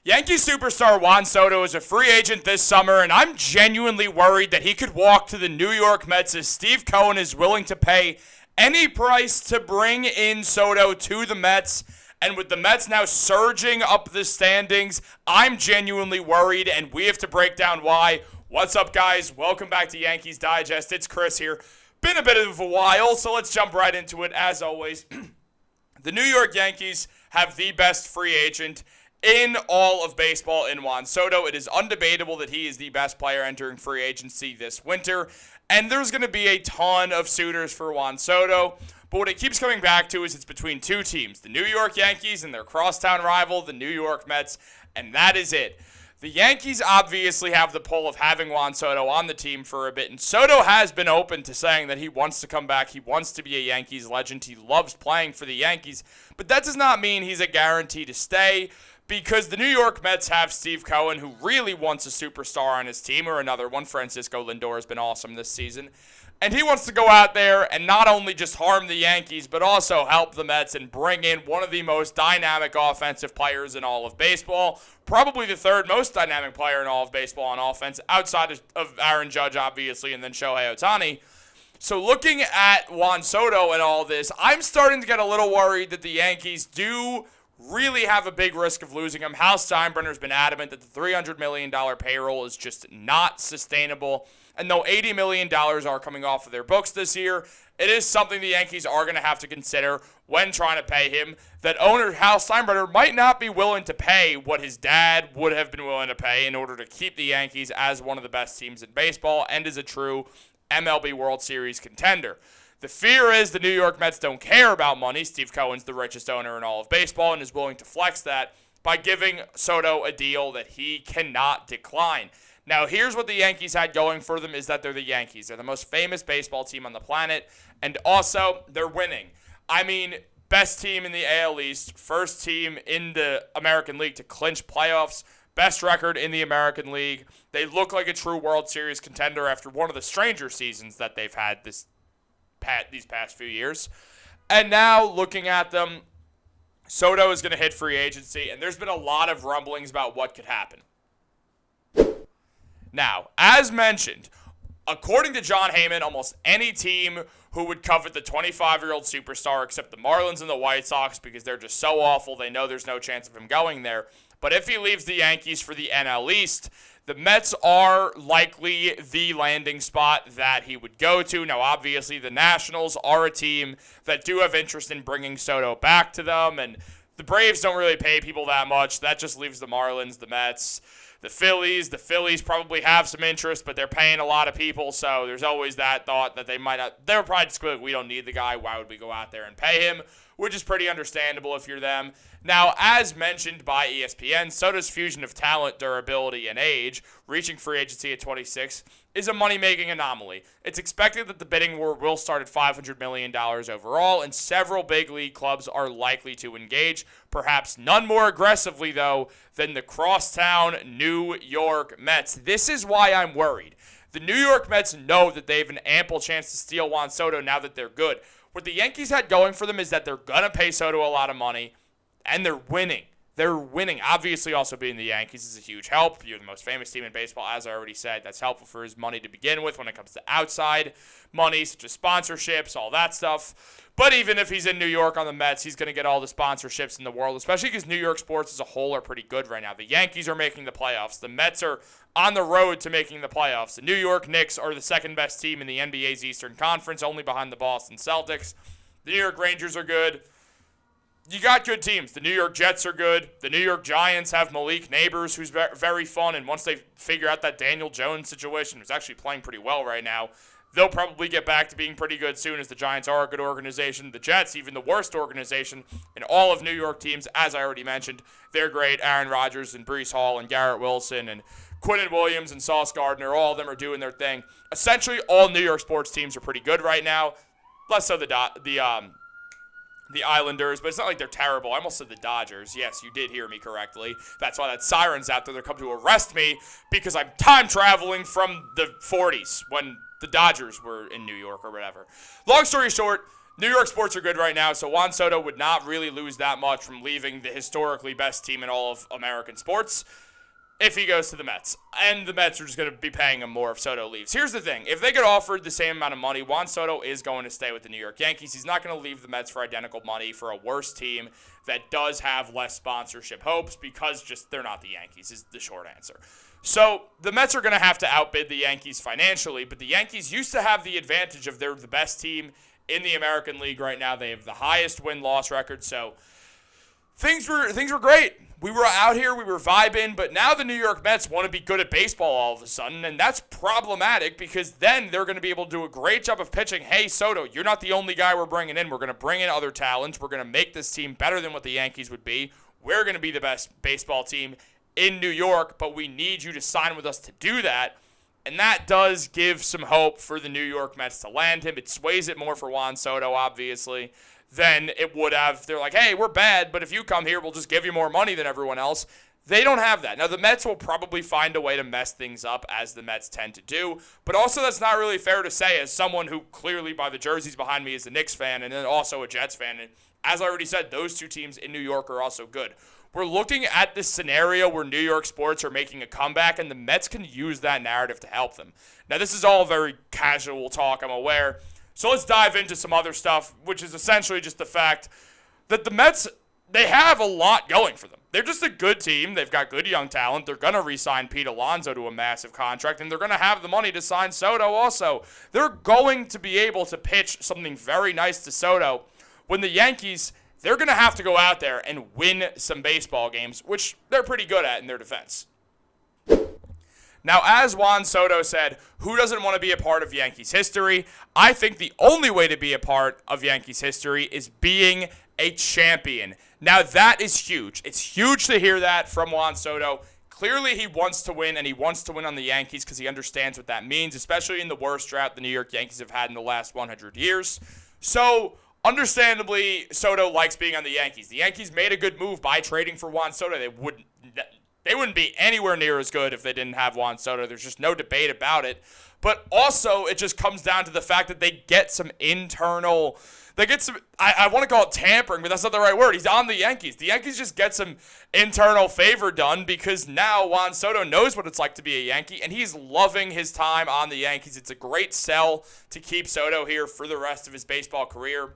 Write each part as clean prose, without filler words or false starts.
Yankees superstar Juan Soto is a free agent this summer, and I'm genuinely worried that he could walk to the New York Mets as Steve Cohen is willing to pay any price to bring in Soto to the Mets. And with the Mets now surging up the standings, I'm genuinely worried, and we have to break down why. What's up, guys? Welcome back to Yankees Digest. It's Chris here. Been a bit of a while, so let's jump right into it. As always, the New York Yankees have the best free agent in all of baseball in Juan Soto. It is undebatable that he is the best player entering free agency this winter, and there's going to be a ton of suitors for Juan Soto. But what it keeps coming back to is it's between two teams, the New York Yankees and their crosstown rival, the New York Mets, and that is it. The Yankees obviously have the pull of having Juan Soto on the team for a bit, and Soto has been open to saying that he wants to come back. He wants to be a Yankees legend. He loves playing for the Yankees, but that does not mean he's a guarantee to stay, because the New York Mets have Steve Cohen, who really wants a superstar on his team, or another one. Francisco Lindor has been awesome this season. And he wants to go out there and not only just harm the Yankees, but also help the Mets and bring in one of the most dynamic offensive players in all of baseball. Probably the third most dynamic player in all of baseball on offense, outside of Aaron Judge, obviously, and then Shohei Ohtani. So looking at Juan Soto and all this, I'm starting to get a little worried that the Yankees do really have a big risk of losing him. Hal Steinbrenner's been adamant that the $300 million payroll is just not sustainable. And though $80 million are coming off of their books this year, it is something the Yankees are going to have to consider when trying to pay him. That owner, Hal Steinbrenner, might not be willing to pay what his dad would have been willing to pay in order to keep the Yankees as one of the best teams in baseball and as a true MLB World Series contender. The fear is the New York Mets don't care about money. Steve Cohen's the richest owner in all of baseball and is willing to flex that by giving Soto a deal that he cannot decline. Now, here's what the Yankees had going for them is that they're the Yankees. They're the most famous baseball team on the planet, and also they're winning. I mean, best team in the AL East, first team in the American League to clinch playoffs, best record in the American League. They look like a true World Series contender after one of the stranger seasons that they've had these past few years. And now, looking at them, Soto is going to hit free agency, and there's been a lot of rumblings about what could happen. Now, as mentioned, according to John Heyman, almost any team who would covet the 25-year-old superstar, except the Marlins and the White Sox, because they're just so awful, they know there's no chance of him going there. But if he leaves the Yankees for the NL East, the Mets are likely the landing spot that he would go to. Now, obviously, the Nationals are a team that do have interest in bringing Soto back to them, and the Braves don't really pay people that much. That just leaves the Marlins, the Mets, the Phillies. The Phillies probably have some interest, but they're paying a lot of people, so there's always that thought that they might not. They're probably just like, we don't need the guy. Why would we go out there and pay him? Which is pretty understandable if you're them. Now, as mentioned by ESPN, Soto's fusion of talent, durability, and age, reaching free agency at 26, is a money-making anomaly. It's expected that the bidding war will start at $500 million overall, and several big league clubs are likely to engage, perhaps none more aggressively, though, than the crosstown New York Mets. This is why I'm worried. The New York Mets know that they have an ample chance to steal Juan Soto now that they're good. What the Yankees had going for them is that they're going to pay Soto a lot of money, and they're winning. They're winning. Obviously, also being the Yankees is a huge help. You're the most famous team in baseball, as I already said. That's helpful for his money to begin with when it comes to outside money, such as sponsorships, all that stuff. But even if he's in New York on the Mets, he's going to get all the sponsorships in the world, especially because New York sports as a whole are pretty good right now. The Yankees are making the playoffs. The Mets are on the road to making the playoffs. The New York Knicks are the second best team in the NBA's Eastern Conference, only behind the Boston Celtics. The New York Rangers are good. You got good teams. The New York Jets are good. The New York Giants have Malik Neighbors, who's very fun. And once they figure out that Daniel Jones situation, who's actually playing pretty well right now, they'll probably get back to being pretty good soon, as the Giants are a good organization. The Jets, even the worst organization in all of New York teams, as I already mentioned, they're great. Aaron Rodgers and Breece Hall and Garrett Wilson and Quinnen Williams and Sauce Gardner, all of them are doing their thing. Essentially, all New York sports teams are pretty good right now. Less so the Islanders, but it's not like they're terrible. I almost said the Dodgers. Yes, you did hear me correctly. That's why that siren's out there. They're coming to arrest me because I'm time traveling from the 40s when the Dodgers were in New York or whatever. Long story short, New York sports are good right now, so Juan Soto would not really lose that much from leaving the historically best team in all of American sports if he goes to the Mets. And the Mets are just going to be paying him more if Soto leaves. Here's the thing. If they get offered the same amount of money, Juan Soto is going to stay with the New York Yankees. He's not going to leave the Mets for identical money for a worse team that does have less sponsorship hopes because just they're not the Yankees is the short answer. So the Mets are going to have to outbid the Yankees financially, but the Yankees used to have the advantage of they're the best team in the American League right now. They have the highest win-loss record, so things were great. We were out here, we were vibing, but now the New York Mets want to be good at baseball all of a sudden, and that's problematic because then they're going to be able to do a great job of pitching. Hey, Soto, you're not the only guy we're bringing in. We're going to bring in other talents. We're going to make this team better than what the Yankees would be. We're going to be the best baseball team in New York, but we need you to sign with us to do that. And that does give some hope for the New York Mets to land him. It sways it more for Juan Soto, obviously, than it would have. They're like, hey, we're bad, but if you come here, we'll just give you more money than everyone else. They don't have that. Now, the Mets will probably find a way to mess things up, as the Mets tend to do. But also, that's not really fair to say as someone who clearly, by the jerseys behind me, is a Knicks fan and then also a Jets fan. And as I already said, those two teams in New York are also good. We're looking at this scenario where New York sports are making a comeback, and the Mets can use that narrative to help them. Now, this is all very casual talk, I'm aware. So let's dive into some other stuff, which is essentially just the fact that the Mets, they have a lot going for them. They're just a good team. They've got good young talent. They're going to re-sign Pete Alonso to a massive contract, and they're going to have the money to sign Soto also. They're going to be able to pitch something very nice to Soto when the Yankees, they're going to have to go out there and win some baseball games, which they're pretty good at in their defense. Now, as Juan Soto said, who doesn't want to be a part of Yankees history? I think the only way to be a part of Yankees history is being a champion. Now, that is huge. It's huge to hear that from Juan Soto. Clearly, he wants to win, and he wants to win on the Yankees because he understands what that means, especially in the worst drought the New York Yankees have had in the last 100 years. So, understandably, Soto likes being on the Yankees. The Yankees made a good move by trading for Juan Soto. They wouldn't be anywhere near as good if they didn't have Juan Soto. There's just no debate about it. But also, it just comes down to the fact that they get some internal, I want to call it tampering, but that's not the right word. He's on the Yankees. The Yankees just get some internal favor done because now Juan Soto knows what it's like to be a Yankee, and he's loving his time on the Yankees. It's a great sell to keep Soto here for the rest of his baseball career.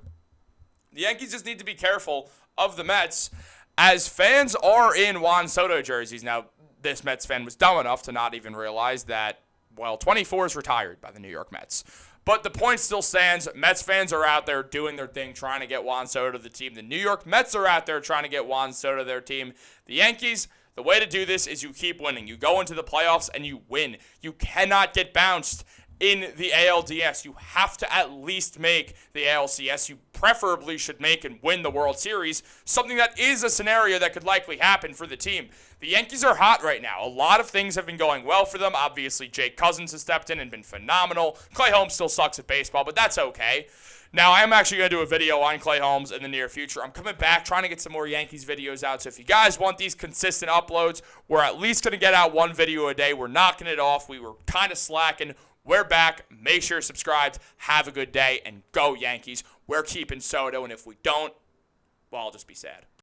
The Yankees just need to be careful of the Mets, as fans are in Juan Soto jerseys. Now, this Mets fan was dumb enough to not even realize that, 24 is retired by the New York Mets. But the point still stands. Mets fans are out there doing their thing, trying to get Juan Soto to the team. The New York Mets are out there trying to get Juan Soto to their team. The Yankees, the way to do this is you keep winning. You go into the playoffs and you win. You cannot get bounced in the ALDS. You have to at least make the ALCS. You preferably should make and win the World Series, something that is a scenario that could likely happen for the team. The Yankees are hot right now. A lot of things have been going well for them. Obviously, Jake Cousins has stepped in and been phenomenal. Clay Holmes still sucks at baseball, but that's okay. Now, I'm actually going to do a video on Clay Holmes in the near future. I'm coming back, trying to get some more Yankees videos out. So if you guys want these consistent uploads, we're at least going to get out one video a day. We're knocking it off. We were kind of slacking. We're back. Make sure you're subscribed. Have a good day, and go Yankees. We're keeping Soto, and if we don't, well, I'll just be sad.